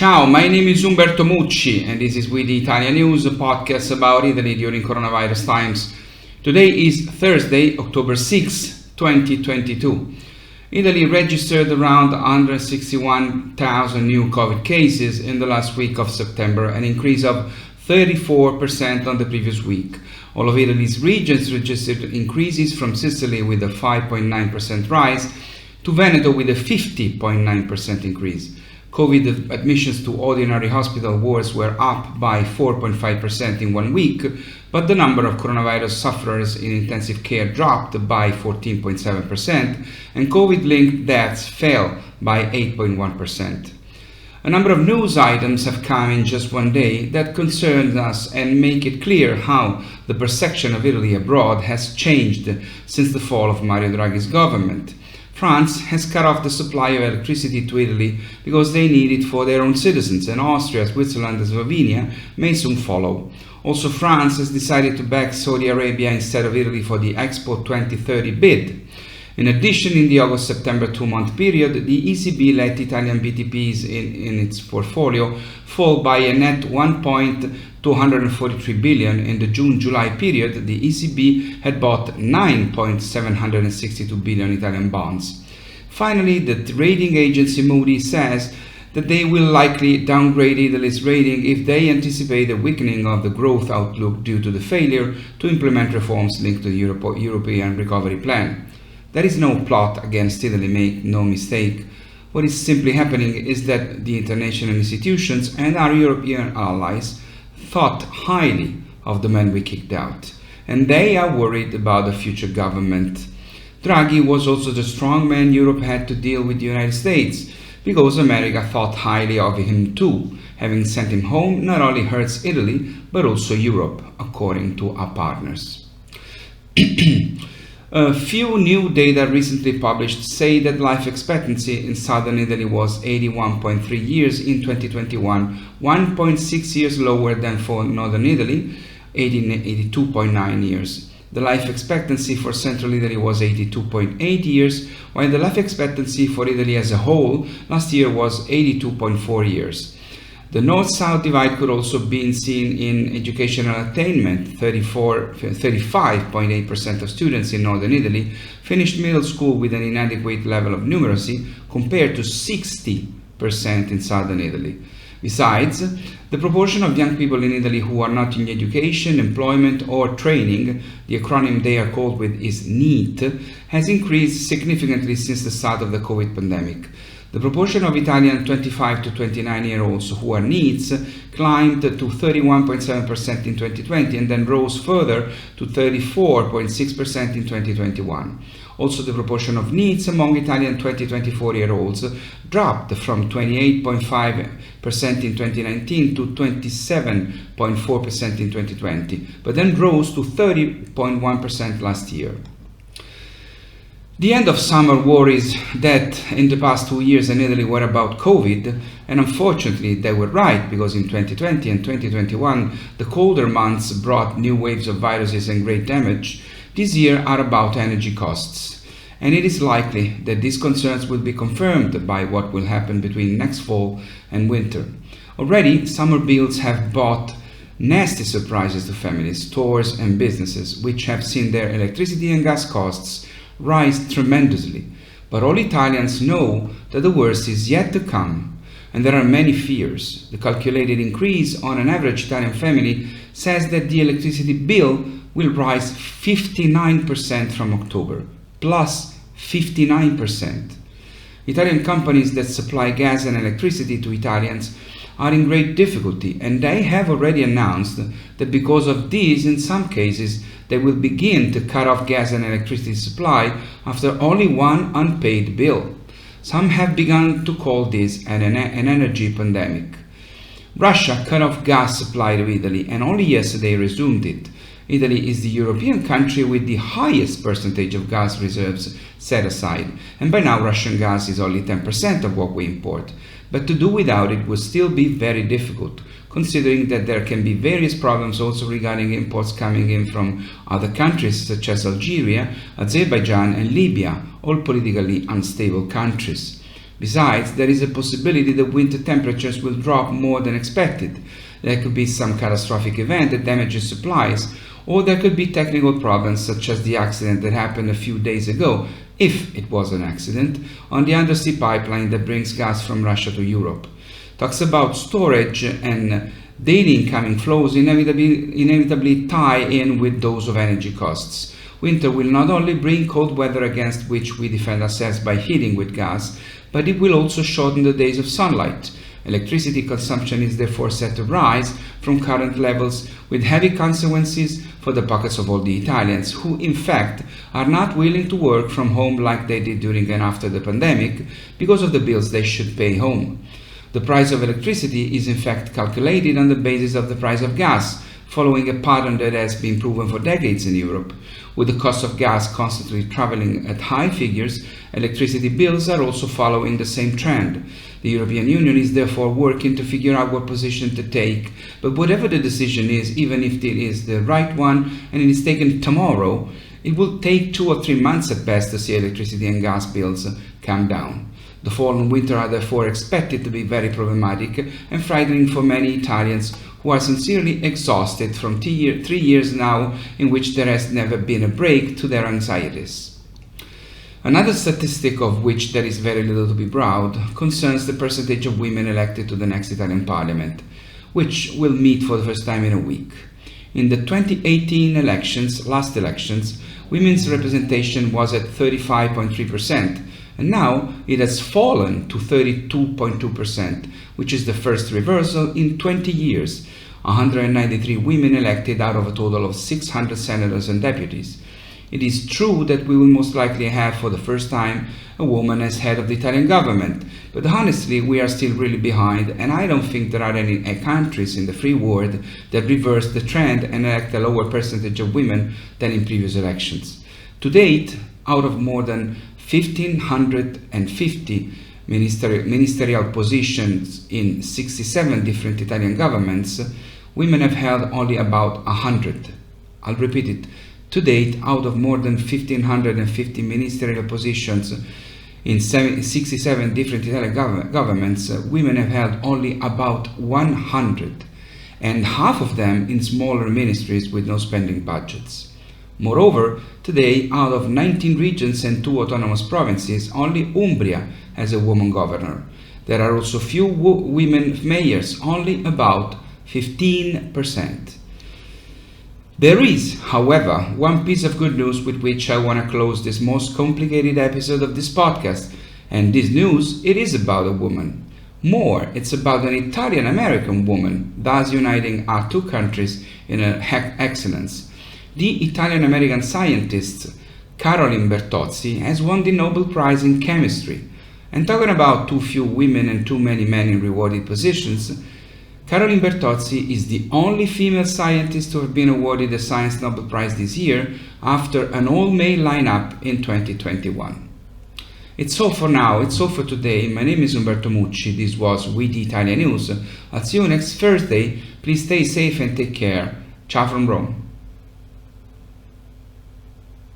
Ciao, my name is Umberto Mucci and this is We the ItaliaNews, a podcast about Italy during coronavirus times. Today is Thursday, October 6, 2022. Italy registered around 161,000 new COVID cases in the last week of September, an increase of 34% on the previous week. All of Italy's regions registered increases, from Sicily with a 5.9% rise to Veneto with a 50.9% increase. COVID admissions to ordinary hospital wards were up by 4.5% in 1 week, but the number of coronavirus sufferers in intensive care dropped by 14.7%, and COVID-linked deaths fell by 8.1%. A number of news items have come in just one day that concern us and make it clear how the perception of Italy abroad has changed since the fall of Mario Draghi's government. France has cut off the supply of electricity to Italy because they need it for their own citizens, and Austria, Switzerland and Slovenia may soon follow. Also, France has decided to back Saudi Arabia instead of Italy for the Expo 2030 bid. In addition, in the August-September 2-month period, the ECB let Italian BTPs in its portfolio fall by a net 1.243 billion. In the June-July period, the ECB had bought 9.762 billion Italian bonds. Finally, the rating agency Moody's says that they will likely downgrade Italy's rating if they anticipate a weakening of the growth outlook due to the failure to implement reforms linked to the European recovery plan. There is no plot against Italy, make no mistake. What is simply happening is that the international institutions and our European allies thought highly of the man we kicked out, and they are worried about the future government. Draghi was also the strong man Europe had to deal with the United States, because America thought highly of him too. Having sent him home not only hurts Italy, but also Europe, according to our partners. A few new data recently published say that life expectancy in southern Italy was 81.3 years in 2021, 1.6 years lower than for northern Italy, 82.9 years. The life expectancy for central Italy was 82.8 years, while the life expectancy for Italy as a whole last year was 82.4 years. The north-south divide could also be seen in educational attainment. 35.8% of students in northern Italy finished middle school with an inadequate level of numeracy, compared to 60% in southern Italy. Besides, the proportion of young people in Italy who are not in education, employment or training, the acronym they are called with is NEET, has increased significantly since the start of the COVID pandemic. The proportion of Italian 25 to 29-year-olds who are NEETs climbed to 31.7% in 2020 and then rose further to 34.6% in 2021. Also, the proportion of NEETs among Italian 20 to 24-year-olds dropped from 28.5% in 2019 to 27.4% in 2020, but then rose to 30.1% last year. The end of summer worries that in the past 2 years in Italy were about COVID, and unfortunately they were right, because in 2020 and 2021 the colder months brought new waves of viruses and great damage. This year are about energy costs, and it is likely that these concerns will be confirmed by what will happen between next fall and winter. Already, summer bills have brought nasty surprises to families, stores and businesses, which have seen their electricity and gas costs rise tremendously. But all Italians know that the worst is yet to come, and there are many fears. The calculated increase on an average Italian family says that the electricity bill will rise 59% from October, plus 59%. Italian companies that supply gas and electricity to Italians are in great difficulty, and they have already announced that because of this, in some cases, they will begin to cut off gas and electricity supply after only one unpaid bill. Some have begun to call this an energy pandemic. Russia cut off gas supply to Italy and only yesterday resumed it. Italy is the European country with the highest percentage of gas reserves set aside, and by now Russian gas is only 10% of what we import. But to do without it would still be very difficult, considering that there can be various problems also regarding imports coming in from other countries such as Algeria, Azerbaijan and Libya, all politically unstable countries. Besides, there is a possibility that winter temperatures will drop more than expected. There could be some catastrophic event that damages supplies, or there could be technical problems such as the accident that happened a few days ago, if it was an accident, on the undersea pipeline that brings gas from Russia to Europe. Talks about storage and daily incoming flows inevitably tie in with those of energy costs. Winter will not only bring cold weather against which we defend ourselves by heating with gas, but it will also shorten the days of sunlight. Electricity consumption is therefore set to rise from current levels, with heavy consequences for the pockets of all the Italians, who in fact are not willing to work from home like they did during and after the pandemic because of the bills they should pay home. The price of electricity is in fact calculated on the basis of the price of gas, following a pattern that has been proven for decades in Europe. With the cost of gas constantly traveling at high figures, electricity bills are also following the same trend. The European Union is therefore working to figure out what position to take, but whatever the decision is, even if it is the right one and it is taken tomorrow, it will take 2 or 3 months at best to see electricity and gas bills come down. The fall and winter are therefore expected to be very problematic and frightening for many Italians who are sincerely exhausted from 3 years now in which there has never been a break to their anxieties. Another statistic of which there is very little to be proud concerns the percentage of women elected to the next Italian parliament, which will meet for the first time in a week. In the 2018 last elections, women's representation was at 35.3%, and now it has fallen to 32.2%, which is the first reversal in 20 years. 193 women elected out of a total of 600 senators and deputies. It is true that we will most likely have for the first time a woman as head of the Italian government, but honestly we are still really behind, and I don't think there are any countries in the free world that reverse the trend and elect a lower percentage of women than in previous elections. To date, out of more than 1,550 ministerial positions in 67 different Italian governments, women have held only about 100. I'll repeat it. To date, out of more than 1,550 ministerial positions in 67 different Italian governments, women have held only about 100, and half of them in smaller ministries with no spending budgets. Moreover, today, out of 19 regions and 2 autonomous provinces, only Umbria has a woman governor. There are also few women mayors, only about 15%. There is, however, one piece of good news with which I want to close this most complicated episode of this podcast, and this news, it is about a woman. More, it's about an Italian-American woman, thus uniting our two countries in excellence. The Italian-American scientist Caroline Bertozzi has won the Nobel Prize in Chemistry. And talking about too few women and too many men in rewarded positions, Caroline Bertozzi is the only female scientist to have been awarded the Science Nobel Prize this year after an all-male lineup in 2021. It's all for now, it's all for today. My name is Umberto Mucci, this was We the ItaliaNews. I'll see you next Thursday. Please stay safe and take care. Ciao from Rome.